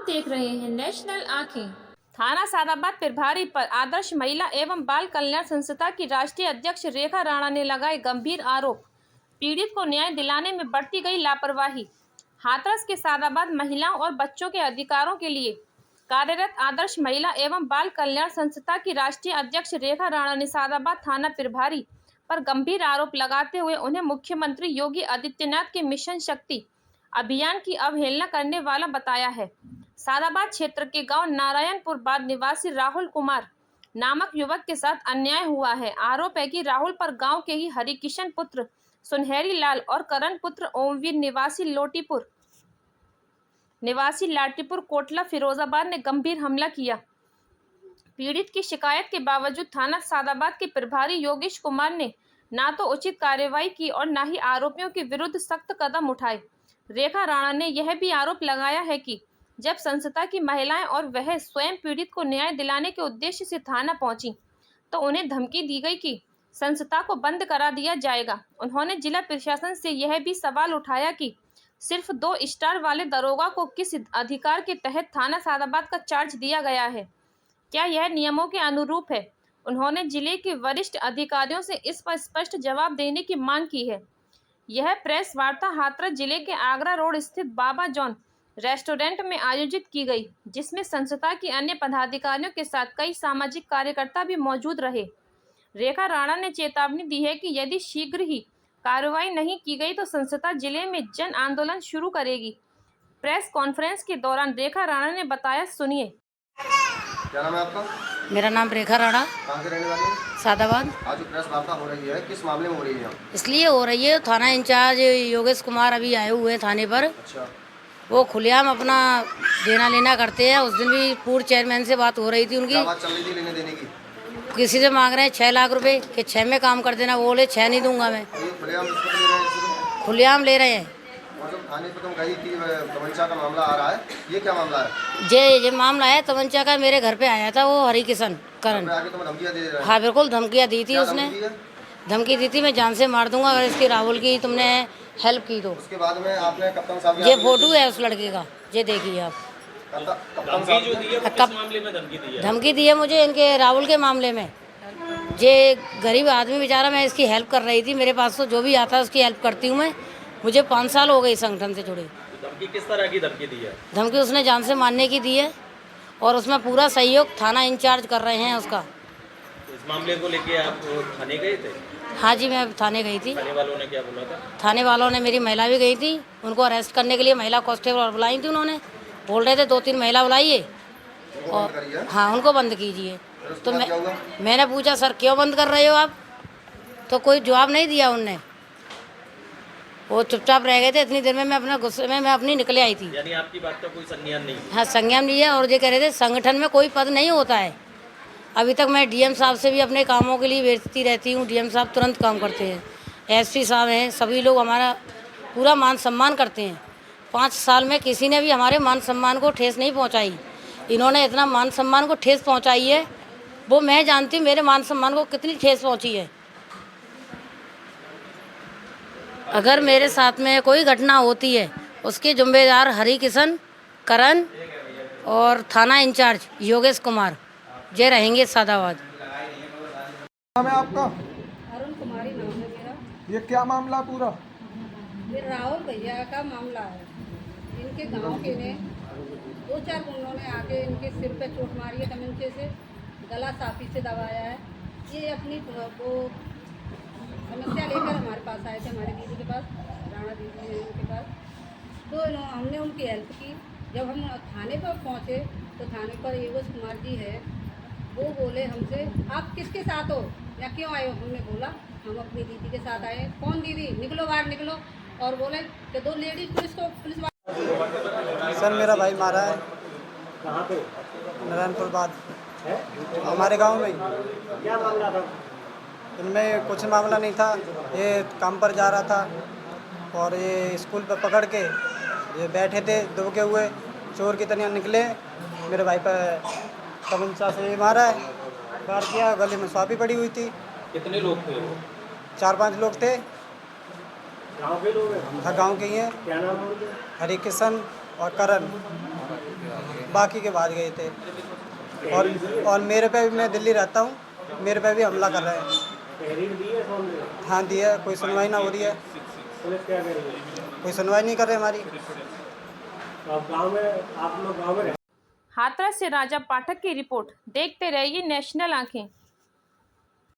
देख रहे हैं नेशनल आंखें। थाना सादाबाद प्रभारी पर आदर्श महिला एवं बाल कल्याण संस्था की राष्ट्रीय अध्यक्ष रेखा राणा ने लगाए गंभीर आरोप। पीड़ित को न्याय दिलाने में बरती गई लापरवाही। हाथरस के सादाबाद महिलाओं और बच्चों के अधिकारों के लिए कार्यरत आदर्श महिला एवं बाल कल्याण संस्था की राष्ट्रीय अध्यक्ष रेखा राणा ने सादाबाद थाना प्रभारी पर गंभीर आरोप लगाते हुए उन्हें मुख्यमंत्री योगी आदित्यनाथ के मिशन शक्ति अभियान की अवहेलना करने वाला बताया है। सादाबाद क्षेत्र के गांव नारायणपुर बाद निवासी राहुल कुमार नामक युवक के साथ अन्याय हुआ है। आरोप है कि राहुल पर गांव के ही हरिकिशन पुत्र सुनहरी लाल और करण पुत्र ओमवीर निवासी लाटीपुर कोटला फिरोजाबाद ने गंभीर हमला किया। पीड़ित की शिकायत के बावजूद थाना सादाबाद के प्रभारी योगेश कुमार ने ना तो उचित कार्रवाई की और न ही आरोपियों के विरुद्ध सख्त कदम उठाए। रेखा राणा ने यह भी आरोप लगाया है कि जब संस्था की महिलाएं और वह स्वयं पीड़ित को न्याय दिलाने के उद्देश्य से थाना पहुंची तो उन्हें धमकी दी गई कि संस्था को बंद करा दिया जाएगा। उन्होंने जिला प्रशासन से यह भी सवाल उठाया कि सिर्फ 2 स्टार वाले दरोगा को किस अधिकार के तहत थाना सादाबाद का चार्ज दिया गया है, क्या यह नियमों के अनुरूप है। उन्होंने जिले के वरिष्ठ अधिकारियों से इस पर स्पष्ट जवाब देने की मांग की है। यह प्रेस वार्ता हाथरस जिले के आगरा रोड स्थित बाबा जॉन रेस्टोरेंट में आयोजित की गई, जिसमें संस्था के अन्य पदाधिकारियों के साथ कई सामाजिक कार्यकर्ता भी मौजूद रहे। रेखा राणा ने चेतावनी दी है कि यदि शीघ्र ही कार्रवाई नहीं की गई तो संस्था जिले में जन आंदोलन शुरू करेगी। प्रेस कॉन्फ्रेंस के दौरान रेखा राणा ने बताया, सुनिए। क्या नाम है आपका? मेरा नाम रेखा राणा। कहाँ के रहने वाले हैं? सादाबाद। आज जो प्रेस वार्ता हो रही है किस मामले में हो रही है? इसलिए हो रही है, थाना इंचार्ज योगेश कुमार अभी आए हुए हैं थाने पर। अच्छा। वो खुलेआम अपना देना लेना करते हैं। उस दिन भी पूर्व चेयरमैन से बात हो रही थी उनकी। क्या बात चल रही थी लेने देने की? किसी से मांग रहे हैं 6 लाख रुपए कि 6 में काम कर देना। वो बोले 6 नहीं दूंगा मैं। ये खुलेआम रिश्वत ले रहे हैं? खुलेआम ले रहे हैं। और जब थाने पर तुम गई थी तमंचा का मामला आ रहा है, ये क्या मामला है? ये मामला है तमंचा का। मेरे घर पे आया था वो हरिकिशन करण। आगे तुम्हें धमकियां दे रहा है? हाँ बिल्कुल, धमकियाँ दी थी उसने। धमकी दी थी, मैं जान से मार दूंगा अगर इसकी राहुल की तुमने हेल्प की तो। उसके बाद में आपने कप्तान साहब ये फोटो है उस लड़के का, ये देखिए आप। कप्तान साहब जो दी है किस मामले में धमकी दी है मुझे इनके राहुल के मामले में। ये गरीब आदमी बेचारा, मैं इसकी हेल्प कर रही थी। मेरे पास तो जो भी आता है उसकी हेल्प करती हूँ मैं। मुझे 5 साल हो गए इस संगठन से जुड़े। धमकी किस तरह की धमकी दी है? धमकी उसने जान से मारने की दी है और उसमें पूरा सहयोग थाना इंचार्ज कर रहे हैं उसका। इस मामले को लेके आप थाने गए थे? हाँ जी, मैं थाने गई थी। थाने वालों ने क्या बोला था? थाने वालों ने, मेरी महिला भी गई थी, उनको अरेस्ट करने के लिए महिला कांस्टेबल बुलाई थी उन्होंने। बोल रहे थे 2-3 महिला बुलाइए और हाँ उनको बंद कीजिए। तो मैंने पूछा सर क्यों बंद कर रहे हो आप, तो कोई जवाब नहीं दिया उनने। वो चुपचाप रह गए थे। इतनी देर में मैं अपने गुस्से में मैं अपनी निकले आई थी। यानी आपकी बात का कोई संज्ञान नहीं? हाँ संज्ञान नहीं है। और ये कह रहे थे संगठन में कोई पद नहीं होता है। अभी तक मैं डीएम साहब से भी अपने कामों के लिए भेजती रहती हूँ। डीएम साहब तुरंत काम करते हैं। एसपी साहब हैं, सभी लोग हमारा पूरा मान सम्मान करते हैं। 5 साल में किसी ने भी हमारे मान सम्मान को ठेस नहीं पहुँचाई। इन्होंने इतना मान सम्मान को ठेस पहुँचाई है, वो मैं जानती हूँ मेरे मान सम्मान को कितनी ठेस पहुँची है। अगर मेरे साथ में कोई घटना होती है उसके जिम्मेदार हरिकिशन करण और थाना इंचार्ज योगेश कुमार ये रहेंगे सादाबाद। नाम है आपका? अरुण कुमारी नाम है मेरा। ये क्या मामला पूरा? ये राहुल भैया का मामला है। इनके गांव के ने 2-4 गुंडों ने आके इनके सिर पे चोट मारी है तमंचे से, गला साफी से दबाया है। ये अपनी वो समस्या लेकर हमारे पास आए थे, हमारे दीदी के पास, राणा दीदी है उनके पास। तो हमने उनकी हेल्प की। जब हम थाने पर पहुँचे तो थाने पर योगेश कुमार जी है, वो बोले हमसे आप किसके साथ हो या क्यों आए हो? हमने बोला हम अपनी दीदी के साथ आए। कौन दीदी? निकलो बाहर निकलो। और बोले कि 2 लेडीज पुलिस सर मेरा भाई मारा है। कहाँ पे? नारायणपुर बाद हमारे गांव में। क्या मामला था? इनमें कुछ मामला नहीं था। ये काम पर जा रहा था और ये स्कूल पर पकड़ के ये बैठे थे दुबके हुए, चोर की तरह निकले। मेरे भाई पर तमंचा से मारा है, वार किया। गले में स्वापी पड़ी हुई थी। कितने लोग थे वो? 4-5 लोग थे। गाँव के लोग हैं? हर गाँव के ही हैं। क्या नाम है उनका? हरिकिशन और करण। बाकी के भाग गए थे। और मेरे पे भी, मैं दिल्ली रहता हूँ, मेरे पे भी हमला कर रहे हैं। हाँ दिया, कोई सुनवाई ना हो रही है, कोई सुनवाई नहीं कर रहे हमारी। हाथरस से राजा पाठक की रिपोर्ट। देखते रहिए नेशनल आंखें।